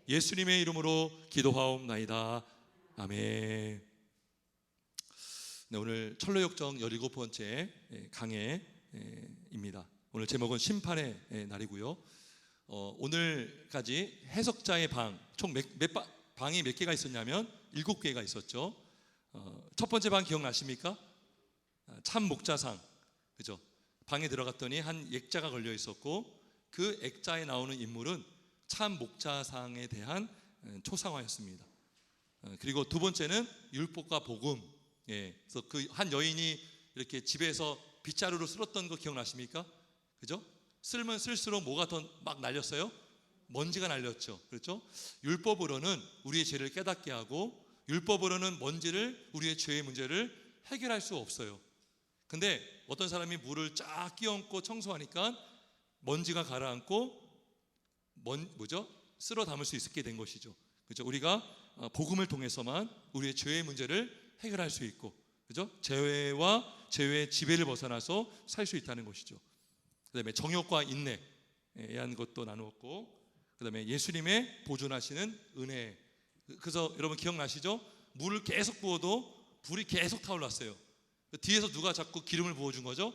예수님의 이름으로 기도하옵나이다. 아멘. 네, 오늘 철로역정 17번째 강해입니다. 오늘 제목은 심판의 날이고요. 오늘까지 해석자의 방, 총 방이 몇 개가 있었냐면 7개가 있었죠. 첫 번째 방 기억나십니까? 참 목자상, 그죠? 방에 들어갔더니 한 액자가 걸려 있었고, 그 액자에 나오는 인물은 참 목자상에 대한 초상화였습니다. 그리고 두 번째는 율법과 복음. 그래서 그 한 여인이 이렇게 집에서 빗자루로 쓸었던 거 기억나십니까? 그죠? 쓸면 쓸수록 뭐가 더 막 날렸어요? 먼지가 날렸죠. 그렇죠? 율법으로는 우리의 죄를 깨닫게 하고, 율법으로는 우리의 죄의 문제를 해결할 수 없어요. 근데 어떤 사람이 물을 쫙 끼얹고 청소하니까 먼지가 가라앉고 쓸어 담을 수 있게 된 것이죠. 그죠? 우리가 복음을 통해서만 우리의 죄의 문제를 해결할 수 있고, 그죠? 죄와 죄의 지배를 벗어나서 살 수 있다는 것이죠. 그다음에 정욕과 인내에 대한 것도 나누었고, 그다음에 예수님의 보존하시는 은혜. 그래서 여러분 기억나시죠? 물을 계속 부어도 불이 계속 타올랐어요. 뒤에서 누가 자꾸 기름을 부어준 거죠?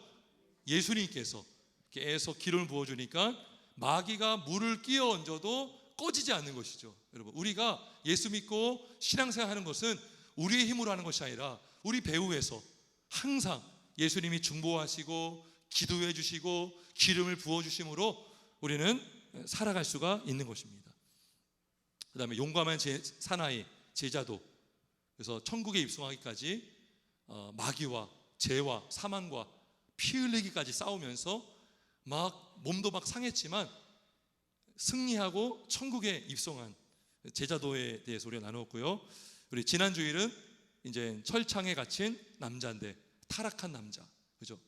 예수님께서 계속 기름을 부어주니까 마귀가 물을 끼어 얹어도 꺼지지 않는 것이죠. 여러분, 우리가 예수 믿고 신앙생활 하는 것은 우리의 힘으로 하는 것이 아니라 우리 배후에서 항상 예수님이 중보하시고 기도해 주시고 기름을 부어주심으로 우리는 살아갈 수가 있는 것입니다. 그 다음에 용감한 사나이 제자도, 그래서 천국에 입성하기까지 마귀와 죄와 사망과 피 흘리기까지 싸우면서 몸도 막 상했지만 승리하고 천국에 입성한 제자도에 대해서 우리가 나누었고요. 우리 지난 주일은 이제 철창에 갇힌 남자인데, 타락한 남자, 그죠?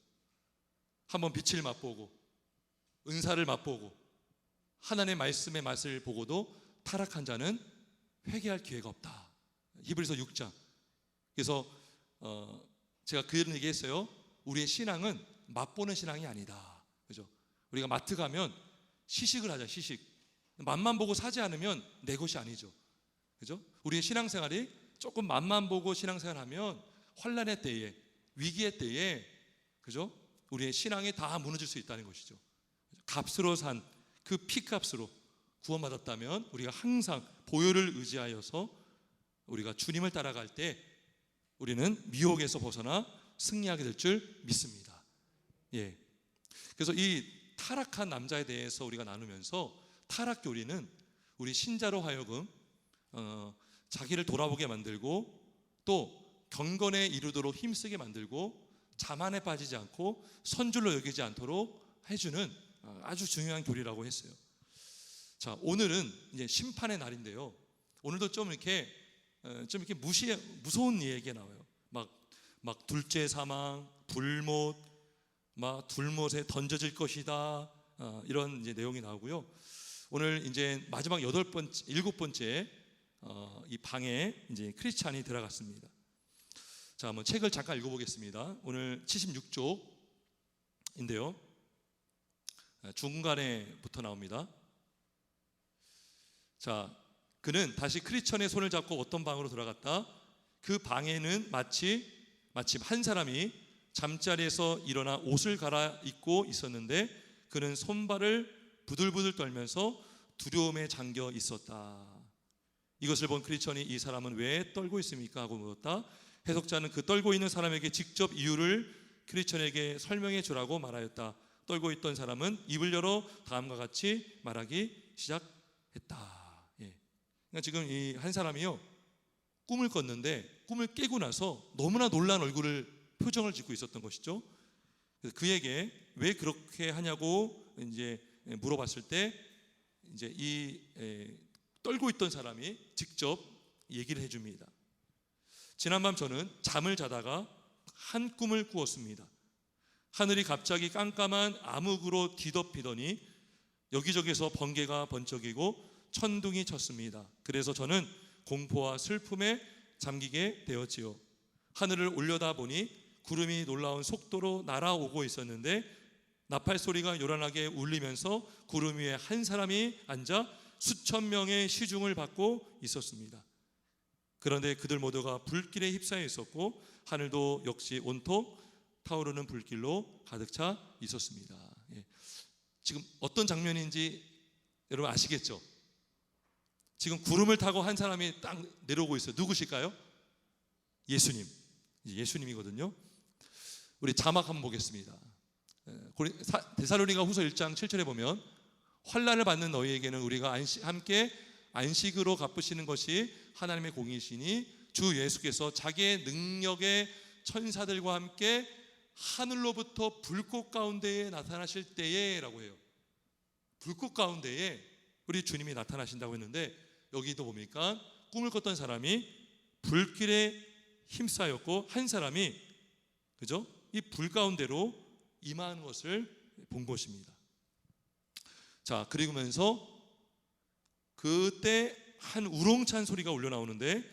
한번 빛을 맛보고 은사를 맛보고 하나님의 말씀의 맛을 보고도 타락한 자는 회개할 기회가 없다. 히브리서 6장. 그래서 제가 그런 얘기했어요. 우리의 신앙은 맛보는 신앙이 아니다, 그죠? 우리가 마트 가면 시식을 하자. 시식. 맛만 보고 사지 않으면 내 것이 아니죠, 그죠? 우리의 신앙생활이 조금 맛만 보고 신앙생활하면 환난의 때에, 위기의 때에, 그죠? 우리의 신앙이 다 무너질 수 있다는 것이죠. 값으로 산 그 피값으로 구원받았다면 우리가 항상 보혈을 의지하여서 우리가 주님을 따라갈 때 우리는 미혹에서 벗어나 승리하게 될 줄 믿습니다. 그래서 이 타락한 남자에 대해서 우리가 나누면서, 타락교리는 우리 신자로 하여금 자기를 돌아보게 만들고, 또 경건에 이르도록 힘쓰게 만들고, 자만에 빠지지 않고 선줄로 여기지 않도록 해주는 아주 중요한 교리라고 했어요. 자, 오늘은 이제 심판의 날인데요. 오늘도 좀 이렇게 무서운 얘기가 나와요. 막 둘째 사망, 불못, 막 둘못에 던져질 것이다, 이런 이제 내용이 나오고요. 오늘 이제 마지막 7번째 이 방에 이제 크리스찬이 들어갔습니다. 자, 한번 책을 잠깐 읽어보겠습니다. 오늘 76쪽인데요. 중간에부터 나옵니다. 자, 그는 다시 크리스찬의 손을 잡고 어떤 방으로 들어갔다. 그 방에는 마침 한 사람이 잠자리에서 일어나 옷을 갈아입고 있었는데, 그는 손발을 부들부들 떨면서 두려움에 잠겨 있었다. 이것을 본 크리스찬이 이 사람은 왜 떨고 있습니까? 하고 물었다. 해석자는 그 떨고 있는 사람에게 직접 이유를 크리스찬에게 설명해 주라고 말하였다. 떨고 있던 사람은 입을 열어 다음과 같이 말하기 시작했다. 그러니까 지금 이 한 사람이요, 꿈을 꿨는데 꿈을 깨고 나서 너무나 놀란 표정을 짓고 있었던 것이죠. 그래서 그에게 왜 그렇게 하냐고 이제 물어봤을 때, 이제 이 떨고 있던 사람이 직접 얘기를 해줍니다. 지난밤 저는 잠을 자다가 한 꿈을 꾸었습니다. 하늘이 갑자기 깜깜한 암흑으로 뒤덮이더니 여기저기서 번개가 번쩍이고 천둥이 쳤습니다. 그래서 저는 공포와 슬픔에 잠기게 되었지요. 하늘을 올려다보니 구름이 놀라운 속도로 날아오고 있었는데, 나팔 소리가 요란하게 울리면서 구름 위에 한 사람이 앉아 수천 명의 시중을 받고 있었습니다. 그런데 그들 모두가 불길에 휩싸여 있었고 하늘도 역시 온통 타오르는 불길로 가득 차 있었습니다. 예. 지금 어떤 장면인지 여러분 아시겠죠? 지금 구름을 타고 한 사람이 딱 내려오고 있어요. 누구실까요? 예수님. 예수님이거든요. 우리 자막 한번 보겠습니다. 데살로니가 후서 1장 7절에 보면 환난을 받는 너희에게는 우리가 함께 안식으로 갚으시는 것이 하나님의 공의시니 주 예수께서 자기의 능력의 천사들과 함께 하늘로부터 불꽃 가운데에 나타나실 때에 라고 해요. 불꽃 가운데에 우리 주님이 나타나신다고 했는데 여기도 보니까 꿈을 꿨던 사람이 불길에 힘싸였고 한 사람이 그죠? 이 불 가운데로 임하는 것을 본 것입니다. 자, 그러면서 그때 한 우렁찬 소리가 울려 나오는데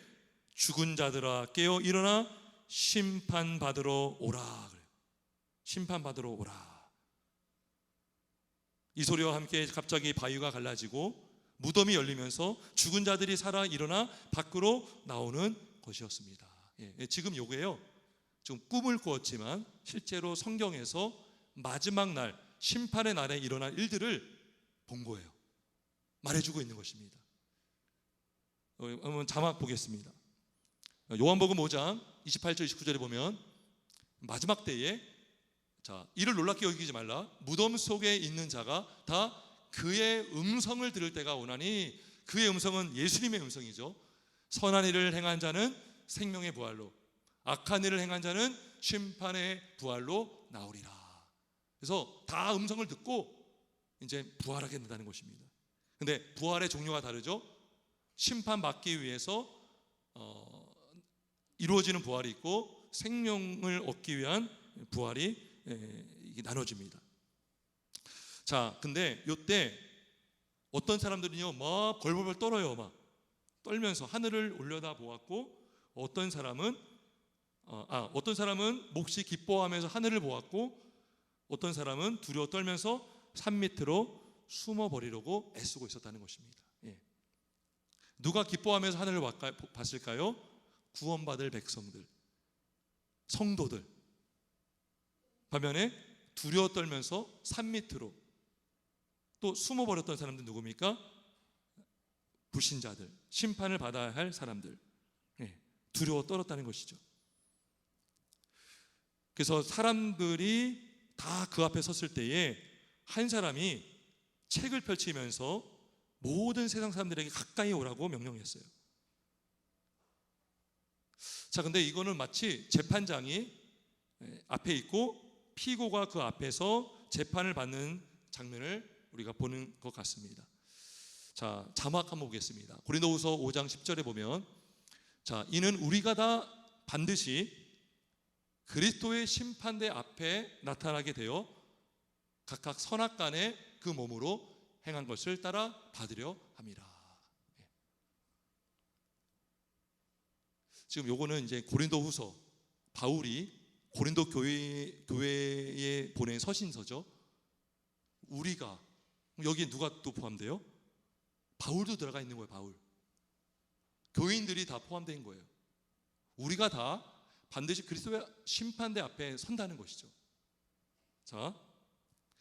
죽은 자들아 깨어 일어나 심판받으러 오라 그래요. 심판받으러 오라. 이 소리와 함께 갑자기 바위가 갈라지고 무덤이 열리면서 죽은 자들이 살아 일어나 밖으로 나오는 것이었습니다. 예, 지금 요게요. 좀 꿈을 꾸었지만 실제로 성경에서 마지막 날 심판의 날에 일어날 일들을 본 거예요. 말해주고 있는 것입니다. 한번 자막 보겠습니다. 요한복음 5장 28절 29절에 보면 마지막 때에 자, 이를 놀랍게 여기지 말라. 무덤 속에 있는 자가 다 그의 음성을 들을 때가 오나니 그의 음성은 예수님의 음성이죠. 선한 일을 행한 자는 생명의 부활로 악한 일을 행한 자는 심판의 부활로 나오리라. 그래서 다 음성을 듣고 이제 부활하게 된다는 것입니다. 근데 부활의 종류가 다르죠. 심판받기 위해서 이루어지는 부활이 있고 생명을 얻기 위한 부활이 나눠집니다. 자, 근데 이때 어떤 사람들은요 막 벌벌벌 떨어요. 막 떨면서 하늘을 올려다 보았고 어떤 사람은 몹시 기뻐하면서 하늘을 보았고 어떤 사람은 두려워 떨면서 산 밑으로 숨어버리려고 애쓰고 있었다는 것입니다. 예. 누가 기뻐하면서 하늘을 봤을까요? 구원받을 백성들, 성도들. 반면에 두려워 떨면서 산 밑으로 또 숨어버렸던 사람들 누굽니까? 불신자들, 심판을 받아야 할 사람들. 예. 두려워 떨었다는 것이죠. 그래서 사람들이 다 그 앞에 섰을 때에 한 사람이 책을 펼치면서 모든 세상 사람들에게 가까이 오라고 명령했어요. 자, 근데 이거는 마치 재판장이 앞에 있고 피고가 그 앞에서 재판을 받는 장면을 우리가 보는 것 같습니다. 자, 자막 한번 보겠습니다. 고린도후서 5장 10절에 보면 자, 이는 우리가 다 반드시 그리스도의 심판대 앞에 나타나게 되어 각각 선악간에 그 몸으로 행한 것을 따라 받으려 함이라. 지금 요거는 이제 고린도후서 바울이 고린도 교회에 보낸 서신서죠. 우리가 여기에 누가 또 포함돼요? 바울도 들어가 있는 거예요. 바울. 교인들이 다 포함된 거예요. 우리가 다 반드시 그리스도의 심판대 앞에 선다는 것이죠. 자,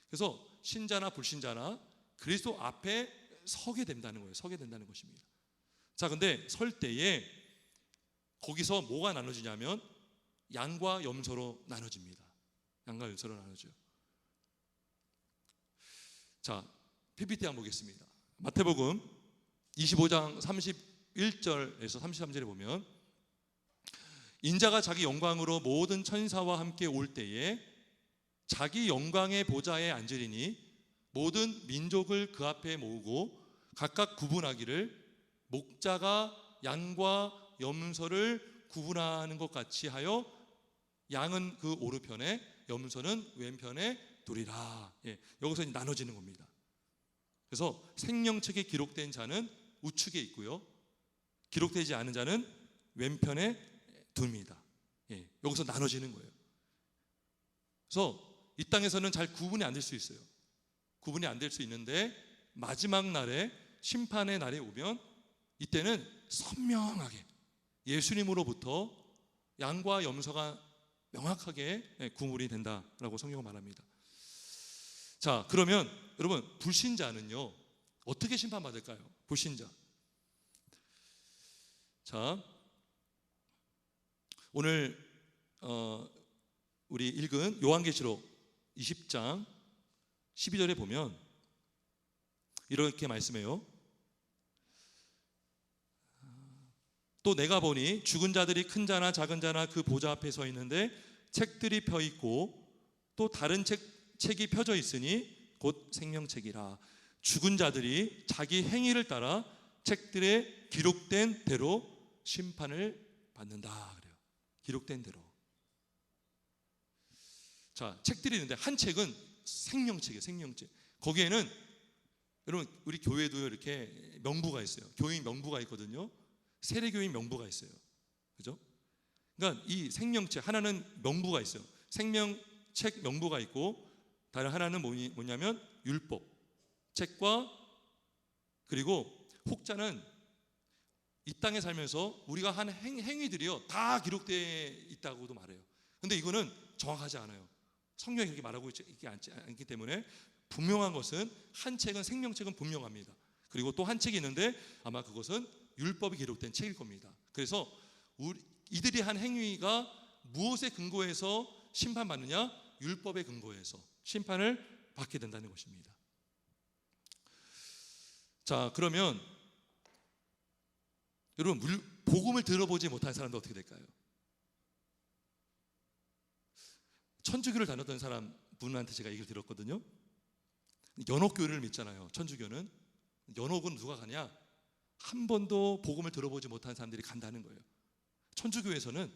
그래서 신자나 불신자나 그리스도 앞에 서게 된다는 거예요. 서게 된다는 것입니다. 자, 근데 설 때에 거기서 뭐가 나눠지냐면 양과 염소로 나눠집니다. 양과 염소로 나눠져요. 자, PPT 한번 보겠습니다. 마태복음 25장 31절에서 33절에 보면 인자가 자기 영광으로 모든 천사와 함께 올 때에 자기 영광의 보좌에 앉으리니 모든 민족을 그 앞에 모으고 각각 구분하기를 목자가 양과 염소를 구분하는 것 같이 하여 양은 그 오른편에 염소는 왼편에 두리라. 예, 여기서 이제 나눠지는 겁니다. 그래서 생명책에 기록된 자는 우측에 있고요, 기록되지 않은 자는 왼편에 둡니다. 예, 여기서 나눠지는 거예요. 그래서 이 땅에서는 잘 구분이 안 될 수 있어요. 구분이 안 될 수 있는데 마지막 날에 심판의 날이 오면 이때는 선명하게 예수님으로부터 양과 염소가 명확하게 구분이 된다라고 성경은 말합니다. 자, 그러면 여러분, 불신자는요 어떻게 심판받을까요? 불신자. 자, 오늘 우리 읽은 요한계시록 20장 12절에 보면 이렇게 말씀해요. 또 내가 보니 죽은 자들이 큰 자나 작은 자나 그 보좌 앞에 서 있는데 책들이 펴 있고 또 다른 책이 펴져 있으니 곧 생명책이라. 죽은 자들이 자기 행위를 따라 책들에 기록된 대로 심판을 받는다 그래요. 기록된 대로. 자, 책들이 있는데 한 책은 생명책이에요. 생명책. 거기에는 여러분, 우리 교회도 이렇게 명부가 있어요. 교인 명부가 있거든요. 세례교인 명부가 있어요. 그죠? 그러니까 이 생명책 하나는 명부가 있어요. 생명책 명부가 있고, 다른 하나는 뭐냐면 율법 책과, 그리고 혹자는 이 땅에 살면서 우리가 한 행위들이요 다 기록되어 있다고도 말해요. 근데 이거는 정확하지 않아요. 성경이 그렇게 말하고 있지 않기 때문에 분명한 것은 한 책은 생명책은 분명합니다. 그리고 또 한 책이 있는데 아마 그것은 율법이 기록된 책일 겁니다. 그래서 이들이 한 행위가 무엇에 근거해서 심판받느냐? 율법에 근거해서 심판을 받게 된다는 것입니다. 자, 그러면 여러분, 복음을 들어보지 못한 사람도 어떻게 될까요? 천주교를 다녔던 사람 분한테 제가 얘기를 들었거든요. 연옥교를 믿잖아요. 천주교는. 연옥은 누가 가냐? 한 번도 복음을 들어보지 못한 사람들이 간다는 거예요. 천주교에서는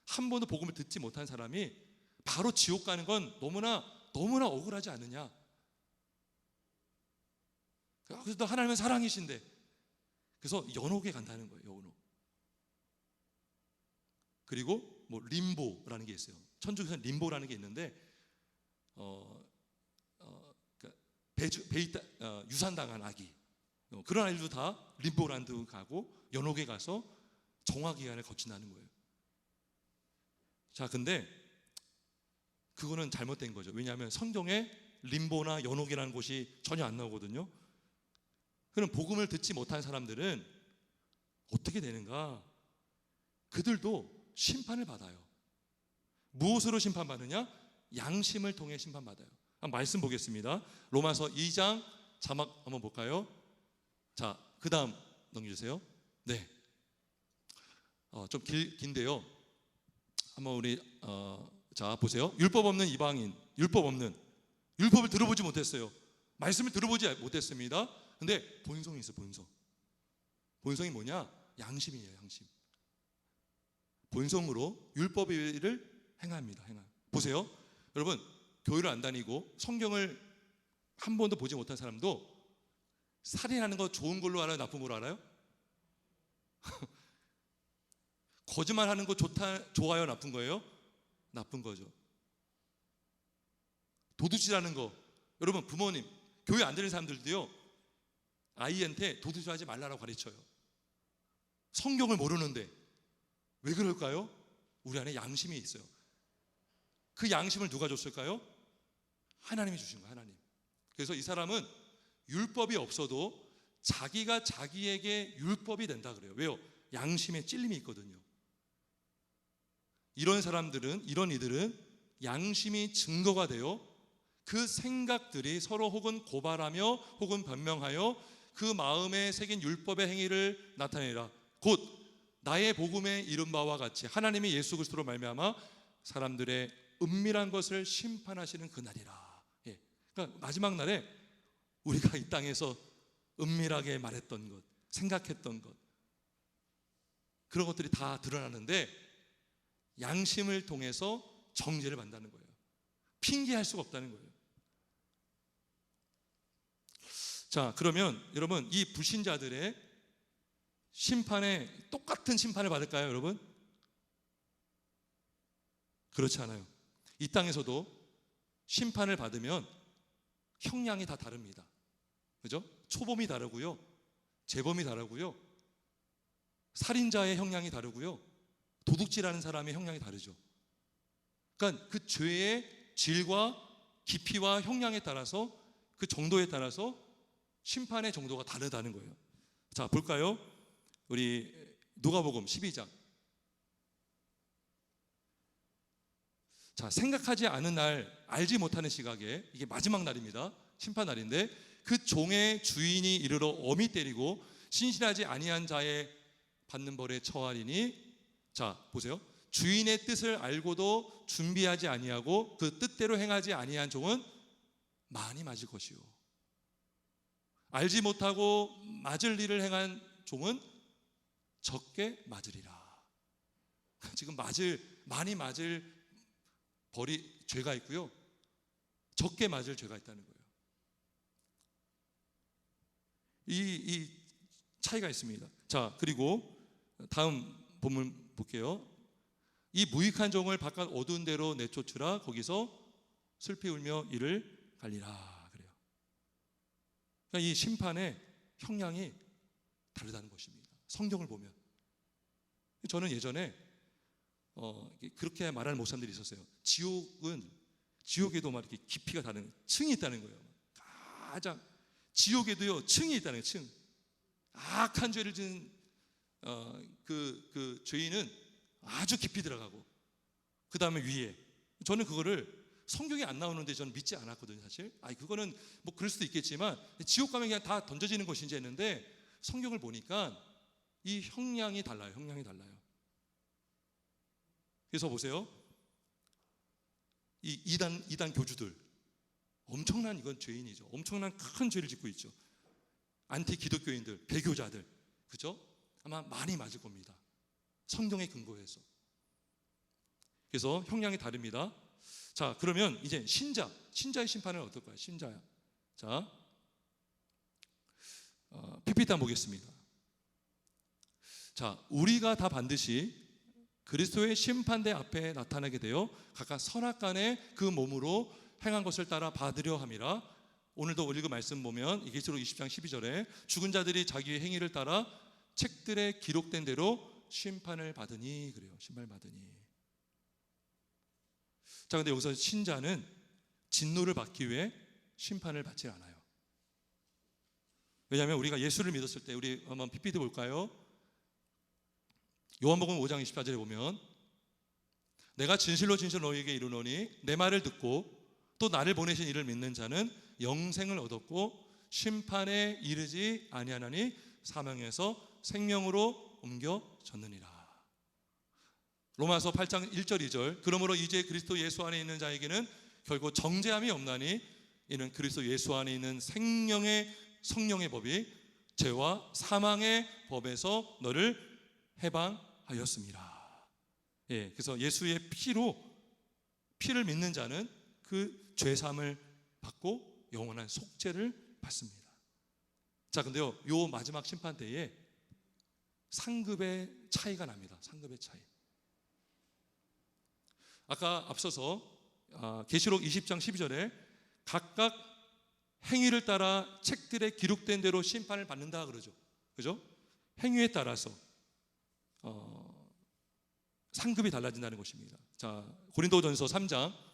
한 번도 복음을 듣지 못한 사람이 바로 지옥 가는 건 너무나 억울하지 않느냐. 그래서 하나님은 사랑이신데, 그래서 연옥에 간다는 거예요. 연옥. 그리고 뭐 림보라는 게 있어요. 천주교에서는 림보라는 게 있는데 유산당한 아기, 그런 아이들도 다 림보란드 가고 연옥에 가서 정화기간을 거친다는 거예요. 자, 근데 그거는 잘못된 거죠. 왜냐하면 성경에 림보나 연옥이라는 곳이 전혀 안 나오거든요. 그럼 복음을 듣지 못한 사람들은 어떻게 되는가? 그들도 심판을 받아요. 무엇으로 심판받느냐? 양심을 통해 심판받아요. 한번 말씀 보겠습니다. 로마서 2장 자막 한번 볼까요? 자, 그 다음 넘겨주세요. 네, 좀 긴데요. 한번 우리 자, 보세요. 율법 없는 이방인, 율법을 들어보지 못했어요. 말씀을 들어보지 못했습니다. 근데 본성이 있어요. 본성이 뭐냐? 양심이에요. 양심. 본성으로 율법의 일을 행합니다. 보세요, 여러분, 교회를 안 다니고 성경을 한 번도 보지 못한 사람도 살인하는 거 좋은 걸로 알아요? 나쁜 걸로 알아요? 거짓말하는 거 좋아요? 나쁜 거예요? 나쁜 거죠. 도둑질하는 거, 여러분, 부모님, 교회 안 다니는 사람들도요 아이한테 도둑질하지 말라고 가르쳐요. 성경을 모르는데. 왜 그럴까요? 우리 안에 양심이 있어요. 그 양심을 누가 줬을까요? 하나님이 주신 거예요. 하나님. 그래서 이 사람은 율법이 없어도 자기가 자기에게 율법이 된다 그래요. 왜요? 양심에 찔림이 있거든요. 이런 사람들은, 이런 이들은 양심이 증거가 되어 그 생각들이 서로 혹은 고발하며 혹은 변명하여 그 마음에 새긴 율법의 행위를 나타내라. 곧 나의 복음에 이른 바와 같이 하나님이 예수 그리스도로 말미암아 사람들의 은밀한 것을 심판하시는 그날이라. 예. 그러니까 마지막 날에 우리가 이 땅에서 은밀하게 말했던 것, 생각했던 것, 그런 것들이 다 드러나는데 양심을 통해서 정죄를 받는다는 거예요. 핑계할 수가 없다는 거예요. 자, 그러면 여러분, 이 불신자들의 심판에 똑같은 심판을 받을까요, 여러분? 그렇지 않아요. 이 땅에서도 심판을 받으면 형량이 다 다릅니다. 그죠? 초범이 다르고요, 재범이 다르고요, 살인자의 형량이 다르고요, 도둑질하는 사람의 형량이 다르죠. 그러니까 그 죄의 질과 깊이와 형량에 따라서, 그 정도에 따라서 심판의 정도가 다르다는 거예요. 자, 볼까요? 우리 누가복음 12장. 자, 생각하지 않은 날, 알지 못하는 시각에, 이게 마지막 날입니다. 심판 날인데, 그 종의 주인이 이르러 엄히 때리고 신실하지 아니한 자의 받는 벌에 처하리니, 자 보세요. 주인의 뜻을 알고도 준비하지 아니하고 그 뜻대로 행하지 아니한 종은 많이 맞을 것이요, 알지 못하고 맞을 일을 행한 종은 적게 맞으리라. 지금 많이 맞을 벌이, 죄가 있고요, 적게 맞을 죄가 있다는 거예요. 이 차이가 있습니다. 자, 그리고 다음 본문 볼게요. 이 무익한 종을 바깥 어두운 데로 내쫓으라. 거기서 슬피 울며 이를 갈리라. 그래요. 그러니까 이 심판의 형량이 다르다는 것입니다. 성경을 보면. 저는 예전에 그렇게 말하는 목사님들이 있었어요. 지옥에도 막 이렇게 깊이가 다른 층이 있다는 거예요. 가장 지옥에도요, 층이 있다는 거예요. 층. 악한 죄를 지은 그 죄인은 아주 깊이 들어가고, 그 다음에 위에. 저는 그거를 성경에 안 나오는데 저는 믿지 않았거든요, 사실. 그거는 뭐 그럴 수도 있겠지만 지옥 가면 그냥 다 던져지는 것인지 했는데, 성경을 보니까 이 형량이 달라요. 형량이 달라요. 그래서 보세요. 이 이단 교주들, 엄청난, 이건 죄인이죠. 엄청난 큰 죄를 짓고 있죠. 안티 기독교인들, 배교자들, 그죠? 아마 많이 맞을 겁니다. 성경에 근거해서. 그래서 형량이 다릅니다. 자, 그러면 이제 신자의 심판은 어떨까요? 신자야. 자, PPT 한번 보겠습니다. 자, 우리가 다 반드시 그리스도의 심판대 앞에 나타나게 되어 각각 선악간에 그 몸으로 행한 것을 따라 받으려 함이라. 오늘도 읽은 말씀 보면 계시록 20장 12절에 죽은 자들이 자기의 행위를 따라 책들에 기록된 대로 심판을 받으니, 그래요. 심판을 받으니. 자, 근데 여기서 신자는 진노를 받기 위해 심판을 받지 않아요. 왜냐하면 우리가 예수를 믿었을 때, 우리 한번 PPT 볼까요? 요한복음 5장 24절에 보면, 내가 진실로 너희에게 이르노니 내 말을 듣고 또 나를 보내신 이를 믿는 자는 영생을 얻었고 심판에 이르지 아니하나니 사망에서 생명으로 옮겨졌느니라. 로마서 8장 1절 2절, 그러므로 이제 그리스도 예수 안에 있는 자에게는 결국 정죄함이 없나니 이는 그리스도 예수 안에 있는 성령의 법이 죄와 사망의 법에서 너를 해방하였습니다. 예, 그래서 예수의 피를 믿는 자는 그 죄사함을 받고 영원한 속죄를 받습니다. 자, 근데요, 요 마지막 심판 때에 상급의 차이가 납니다. 상급의 차이. 아까 앞서서 계시록 20장 12절에 각각 행위를 따라 책들에 기록된 대로 심판을 받는다 그러죠. 그죠? 행위에 따라서 상급이 달라진다는 것입니다. 자, 고린도전서 3장,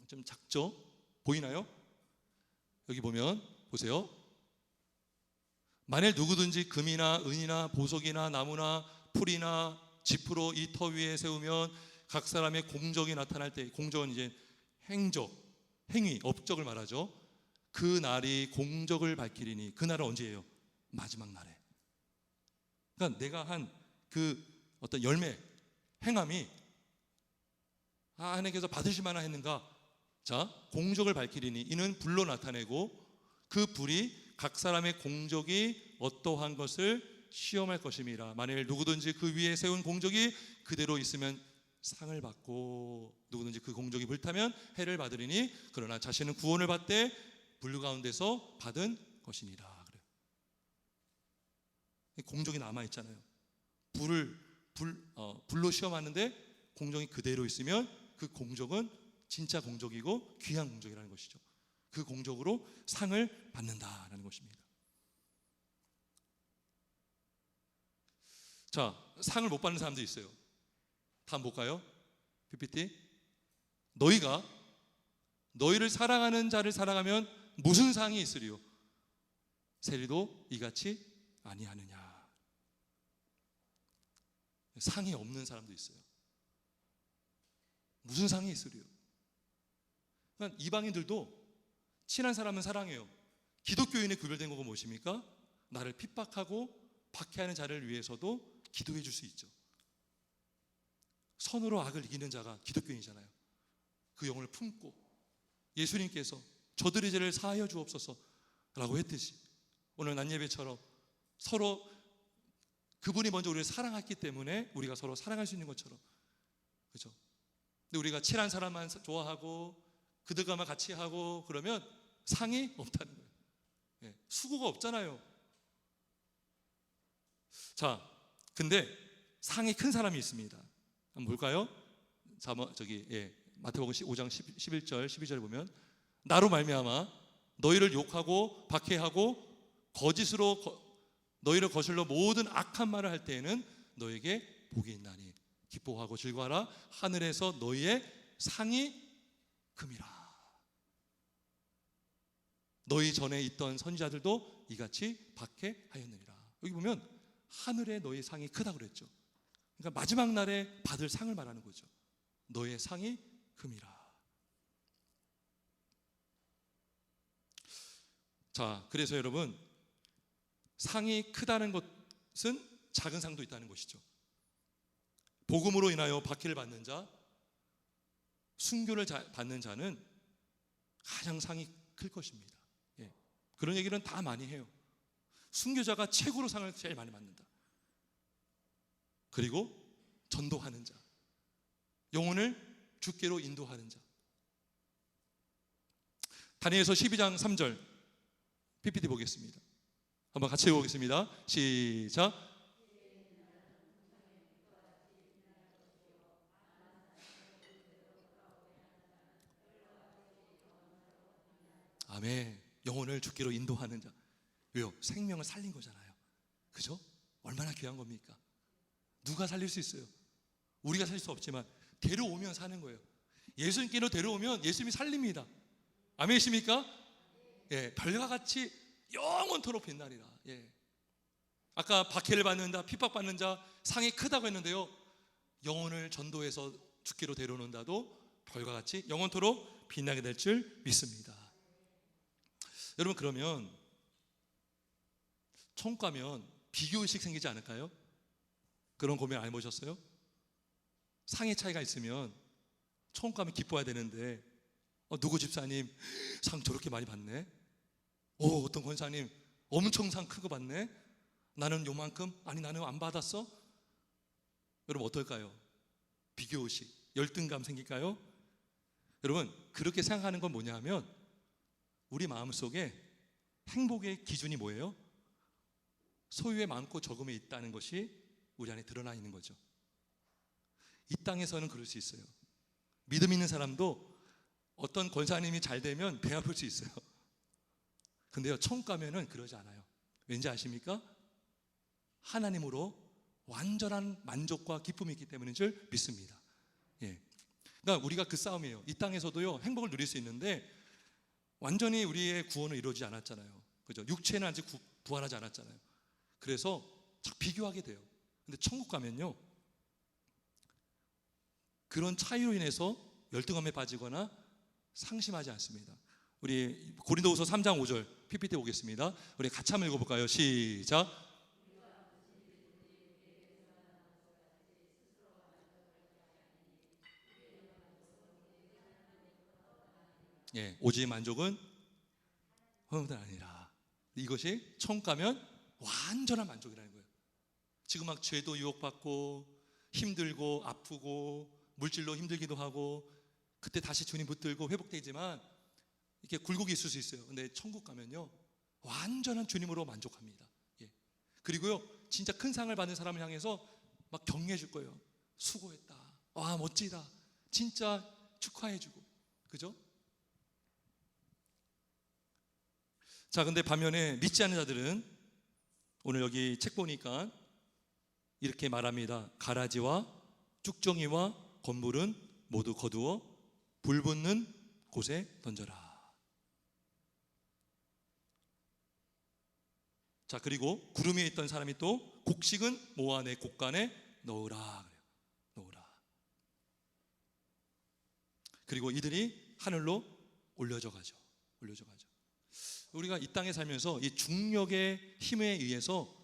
좀 작죠? 보이나요? 여기 보면 보세요. 만일 누구든지 금이나 은이나 보석이나 나무나 풀이나 지프로 이 터 위에 세우면 각 사람의 공적이 나타날 때, 공적은 이제 행위, 업적을 말하죠. 그 날이 공적을 밝히리니, 그 날은 언제예요? 마지막 날에. 그러니까 내가 한 그 어떤 열매, 행함이 하나님께서 받으실 만한 했는가? 자, 공적을 밝히리니 이는 불로 나타내고 그 불이 각 사람의 공적이 어떠한 것을 시험할 것임이라. 만일 누구든지 그 위에 세운 공적이 그대로 있으면 상을 받고 누구든지 그 공적이 불타면 해를 받으리니 그러나 자신은 구원을 받되 불 가운데서 받은 것이니라. 그래요. 공적이 남아 있잖아요. 불로 시험하는데 공적이 그대로 있으면 그 공적은 진짜 공적이고 귀한 공적이라는 것이죠. 그 공적으로 상을 받는다라는 것입니다. 자, 상을 못 받는 사람도 있어요. 다음 볼까요? PPT. 너희를 사랑하는 자를 사랑하면 무슨 상이 있으리요? 세리도 이같이 아니하느냐. 상이 없는 사람도 있어요. 무슨 상이 있으리요? 그러니까 이방인들도 친한 사람은 사랑해요. 기독교인의 구별된 거가 무엇입니까? 나를 핍박하고 박해하는 자를 위해서도 기도해 줄 수 있죠. 선으로 악을 이기는 자가 기독교인이잖아요. 그 영을 품고 예수님께서 저들의 죄를 사하여 주옵소서 라고 했듯이 오늘 낮예배처럼 서로 그분이 먼저 우리를 사랑했기 때문에 우리가 서로 사랑할 수 있는 것처럼, 그렇죠? 근데 우리가 친한 사람만 좋아하고 그들과만 같이 하고 그러면 상이 없다는 거예요. 예, 수고가 없잖아요. 자, 근데 상이 큰 사람이 있습니다. 한번 볼까요? 자, 마태복음 5장 11절 12절 보면 나로 말미암아 너희를 욕하고 박해하고 거짓으로 너희를 거슬러 모든 악한 말을 할 때에는 너에게 복이 있나니 기뻐하고 즐거워하라. 하늘에서 너희의 상이 금이라. 너희 전에 있던 선지자들도 이같이 박해하였느니라. 여기 보면 하늘에 너희 상이 크다고 그랬죠. 그러니까 마지막 날에 받을 상을 말하는 거죠. 너의 상이 금이라. 자, 그래서 여러분, 상이 크다는 것은 작은 상도 있다는 것이죠. 복음으로 인하여 박해를 받는 자, 순교를 받는 자는 가장 상이 클 것입니다. 예. 그런 얘기는 다 많이 해요. 순교자가 최고로 상을 제일 많이 받는다. 그리고 전도하는 자, 영혼을 주께로 인도하는 자. 다니엘서 12장 3절 PPT 보겠습니다. 한번 같이 읽어보겠습니다. 시작. 아멘. 영혼을 주께로 인도하는 자. 왜요? 생명을 살린 거잖아요. 그죠? 얼마나 귀한 겁니까? 누가 살릴 수 있어요? 우리가 살릴 수 없지만 데려오면 사는 거예요. 예수님께로 데려오면 예수님이 살립니다. 아멘이십니까? 예, 별과 같이 영원토록 빛나리라. 예. 아까 박해를 받는다, 핍박받는 자, 상이 크다고 했는데요. 영혼을 전도해서 주께로 데려오는다도 별과 같이 영원토록 빛나게 될 줄 믿습니다. 여러분, 그러면 천국 가면 비교의식 생기지 않을까요? 그런 고민 안 해보셨어요? 상의 차이가 있으면 천국 가면 기뻐해야 되는데 누구 집사님 상 저렇게 많이 받네? 어떤 권사님 엄청 상 큰 거 받네? 나는 요만큼? 아니 나는 안 받았어? 여러분 어떨까요? 비교의식, 열등감 생길까요? 여러분 그렇게 생각하는 건 뭐냐 하면 우리 마음속에 행복의 기준이 뭐예요? 소유에 많고 적음에 있다는 것이 우리 안에 드러나 있는 거죠. 이 땅에서는 그럴 수 있어요. 믿음 있는 사람도 어떤 권사님이 잘 되면 배 아플 수 있어요. 근데요, 천국 가면은 그러지 않아요. 왠지 아십니까? 하나님으로 완전한 만족과 기쁨이 있기 때문인 줄 믿습니다. 예. 그러니까 우리가 그 싸움이에요. 이 땅에서도요, 행복을 누릴 수 있는데 완전히 우리의 구원은 이루어지지 않았잖아요. 그죠? 육체는 아직 부활하지 않았잖아요. 그래서 자꾸 비교하게 돼요. 근데 천국 가면요, 그런 차이로 인해서 열등감에 빠지거나 상심하지 않습니다. 우리 고린도후서 3장 5절 PPT 보겠습니다. 우리 같이 한번 읽어볼까요? 시작. 예, 오직 만족은 헛된 아니라. 이것이 천국 가면 완전한 만족이라는 거예요. 지금 막 죄도 유혹받고 힘들고 아프고 물질로 힘들기도 하고 그때 다시 주님 붙들고 회복되지만 이렇게 굴곡이 있을 수 있어요. 근데 천국 가면요 완전한 주님으로 만족합니다. 예. 그리고요 진짜 큰 상을 받는 사람을 향해서 막 격려해 줄 거예요. 수고했다. 와 멋지다. 진짜 축하해 주고. 그죠? 자, 근데 반면에 믿지 않는 자들은 오늘 여기 책 보니까 이렇게 말합니다. 가라지와 쭉정이와 건물은 모두 거두어 불 붙는 곳에 던져라. 자, 그리고 구름 위에 있던 사람이 또 곡식은 모아 내 곡간에 넣으라 그래요. 넣으라. 그리고 이들이 하늘로 올려져 가죠. 올려져 가죠. 우리가 이 땅에 살면서 이 중력의 힘에 의해서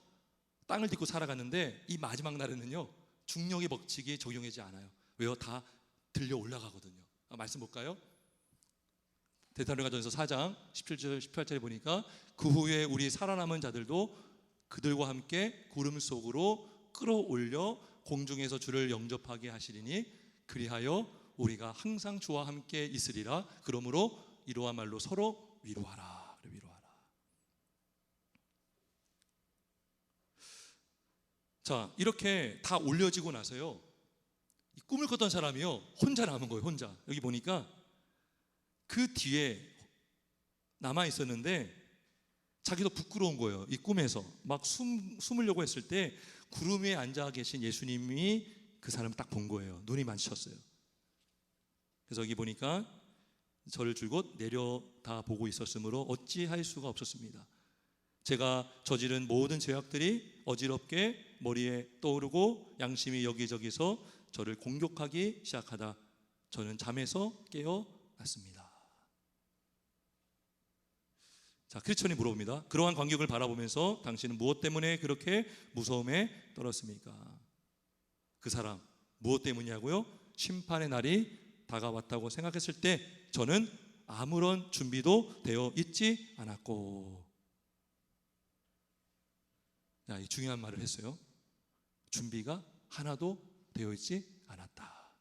땅을 딛고 살아갔는데 이 마지막 날에는요, 중력의 법칙이 적용하지 않아요. 왜요? 다 들려 올라가거든요. 말씀 볼까요? 데살로니가전서 4장 17절 18절에 보니까 그 후에 우리 살아남은 자들도 그들과 함께 구름 속으로 끌어올려 공중에서 주를 영접하게 하시리니 그리하여 우리가 항상 주와 함께 있으리라. 그러므로 이러한 말로 서로 위로하라. 위로하라. 자, 이렇게 다 올려지고 나서요, 이 꿈을 꿨던 사람이요 혼자 남은 거예요. 혼자. 여기 보니까 그 뒤에 남아 있었는데 자기도 부끄러운 거예요. 이 꿈에서 막 숨으려고 했을 때 구름 위에 앉아 계신 예수님이 그 사람을 딱 본 거예요. 눈이 마주쳤어요. 그래서 여기 보니까 저를 줄곧 내려다 보고 있었으므로 어찌할 수가 없었습니다. 제가 저지른 모든 죄악들이 어지럽게 머리에 떠오르고 양심이 여기저기서 저를 공격하기 시작하다 저는 잠에서 깨어났습니다. 자, 크리스천이 물어봅니다. 그러한 광경을 바라보면서 당신은 무엇 때문에 그렇게 무서움에 떨었습니까? 그 사람 무엇 때문이냐고요? 심판의 날이 다가왔다고 생각했을 때 저는 아무런 준비도 되어 있지 않았고. 자, 이 중요한 말을 했어요. 준비가 하나도 되어 있지 않았다.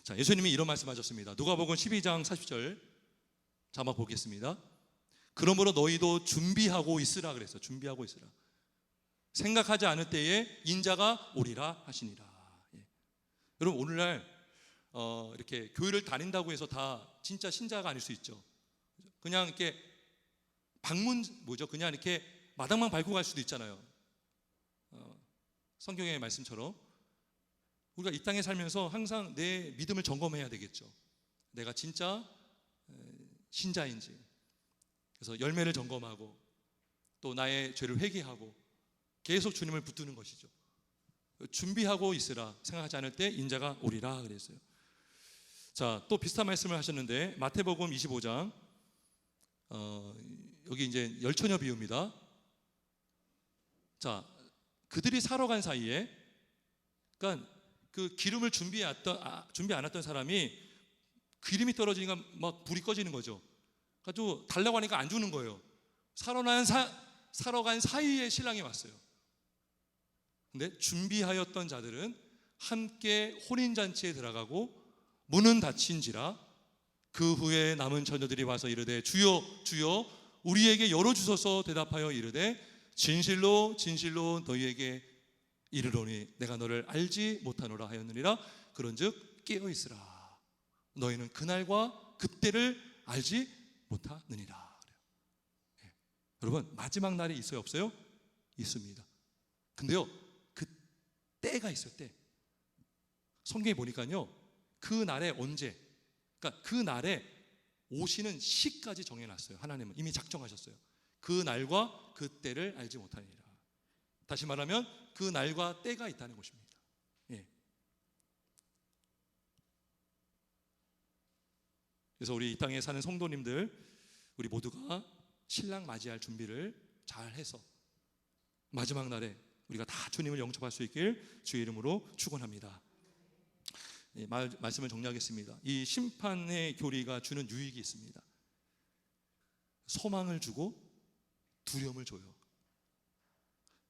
자, 예수님이 이런 말씀하셨습니다. 누가복음 12장 40절 자막 보겠습니다. 그러므로 너희도 준비하고 있으라 그랬어요. 준비하고 있으라. 생각하지 않을 때에 인자가 오리라 하시니라. 예. 여러분, 오늘날 이렇게 교회를 다닌다고 해서 다 진짜 신자가 아닐 수 있죠. 그냥 이렇게 그냥 이렇게 마당만 밟고 갈 수도 있잖아요. 성경의 말씀처럼 우리가 이 땅에 살면서 항상 내 믿음을 점검해야 되겠죠. 내가 진짜 신자인지. 그래서 열매를 점검하고 또 나의 죄를 회개하고 계속 주님을 붙드는 것이죠. 준비하고 있으라. 생각하지 않을 때 인자가 오리라 그랬어요. 자, 또 비슷한 말씀을 하셨는데 마태복음 25장 여기 이제 열처녀 비유입니다. 자, 그들이 사러 간 사이에, 그러니까 그 기름을 준비 안 했던 사람이 기름이 떨어지니까 막 불이 꺼지는 거죠. 그래가지고 달라고 하니까 안 주는 거예요. 사러 간 사이에 신랑이 왔어요. 근데 준비하였던 자들은 함께 혼인잔치에 들어가고 문은 닫힌지라 그 후에 남은 처녀들이 와서 이르되 주여 주여 우리에게 열어주소서. 대답하여 이르되 진실로 진실로 너희에게 이르노니 내가 너를 알지 못하노라 하였느니라. 그런즉 깨어있으라. 너희는 그날과 그때를 알지 못하느니라. 예. 여러분, 마지막 날이 있어요 없어요? 있습니다. 근데요, 그 때가 있어요. 때. 성경에 보니까요, 그 날에 언제, 그러니까 그 날에 오시는 시까지 정해놨어요. 하나님은 이미 작정하셨어요. 그 날과 그 때를 알지 못하니라. 다시 말하면 그 날과 때가 있다는 것입니다. 예. 그래서 우리 이 땅에 사는 성도님들, 우리 모두가 신랑 맞이할 준비를 잘 해서 마지막 날에 우리가 다 주님을 영접할 수 있길 주의 이름으로 축원합니다. 예, 말씀을 정리하겠습니다. 이 심판의 교리가 주는 유익이 있습니다. 소망을 주고 두려움을 줘요.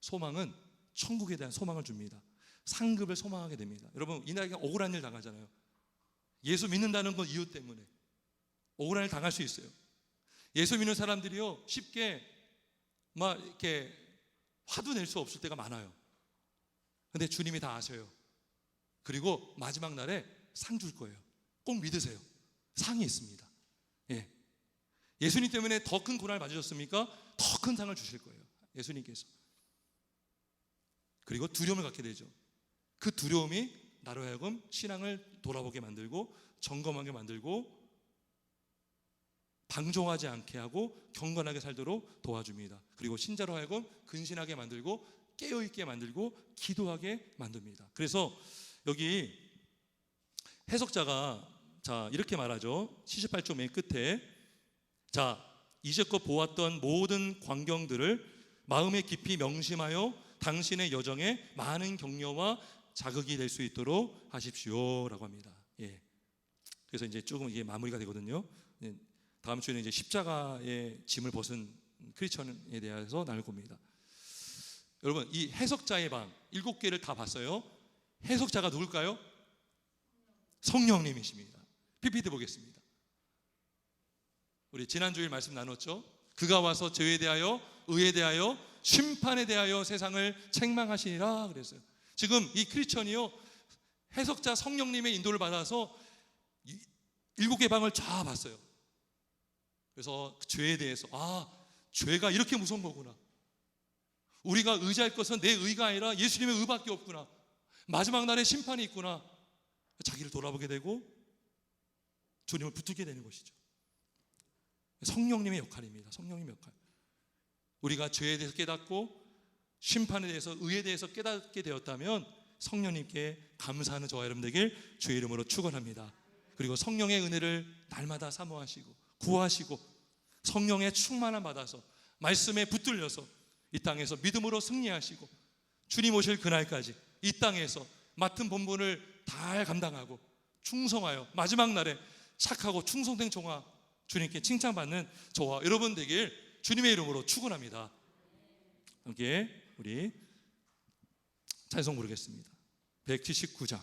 소망은 천국에 대한 소망을 줍니다. 상급을 소망하게 됩니다. 여러분, 이 나라가 억울한 일 당하잖아요. 예수 믿는다는 건 이유 때문에 억울한 일 당할 수 있어요. 예수 믿는 사람들이요 쉽게 막 이렇게 화도 낼 수 없을 때가 많아요. 근데 주님이 다 아셔요. 그리고 마지막 날에 상 줄 거예요. 꼭 믿으세요. 상이 있습니다. 예. 예수님 때문에 더 큰 고난을 받으셨습니까? 더 큰 상을 주실 거예요. 예수님께서. 그리고 두려움을 갖게 되죠. 그 두려움이 나로 하여금 신앙을 돌아보게 만들고 점검하게 만들고 방종하지 않게 하고 경건하게 살도록 도와줍니다. 그리고 신자로 하여금 근신하게 만들고 깨어있게 만들고 기도하게 만듭니다. 그래서 여기 해석자가 이렇게 말하죠. 78쪽 맨 끝에 이제껏 보았던 모든 광경들을 마음에 깊이 명심하여 당신의 여정에 많은 격려와 자극이 될 수 있도록 하십시오라고 합니다. 예. 그래서 이제 조금 이게 마무리가 되거든요. 다음 주에는 이제 십자가의 짐을 벗은 크리스천에 대해서 나눌 겁니다. 여러분, 이 해석자의 방 7개를 다 봤어요. 해석자가 누굴까요? 성령님이십니다. PPT 보겠습니다. 우리 지난주일 말씀 나눴죠. 그가 와서 죄에 대하여 의에 대하여 심판에 대하여 세상을 책망하시니라 그랬어요. 지금 이 크리스천이요, 해석자 성령님의 인도를 받아서 7개 방을 다 봤어요. 그래서 그 죄에 대해서 죄가 이렇게 무서운 거구나. 우리가 의지할 것은 내 의가 아니라 예수님의 의밖에 없구나. 마지막 날에 심판이 있구나. 자기를 돌아보게 되고 주님을 붙들게 되는 것이죠. 성령님의 역할입니다. 성령님의 역할. 우리가 죄에 대해서 깨닫고 심판에 대해서 의에 대해서 깨닫게 되었다면 성령님께 감사하는 저와 여러분 되길 주의 이름으로 축원합니다. 그리고 성령의 은혜를 날마다 사모하시고 구하시고 성령의 충만함 받아서 말씀에 붙들려서 이 땅에서 믿음으로 승리하시고 주님 오실 그날까지 이 땅에서 맡은 본분을 잘 감당하고 충성하여 마지막 날에 착하고 충성된 종아 주님께 칭찬받는 저와 여러분 되길 주님의 이름으로 축원합니다. 함께 우리 찬송 부르겠습니다. 179장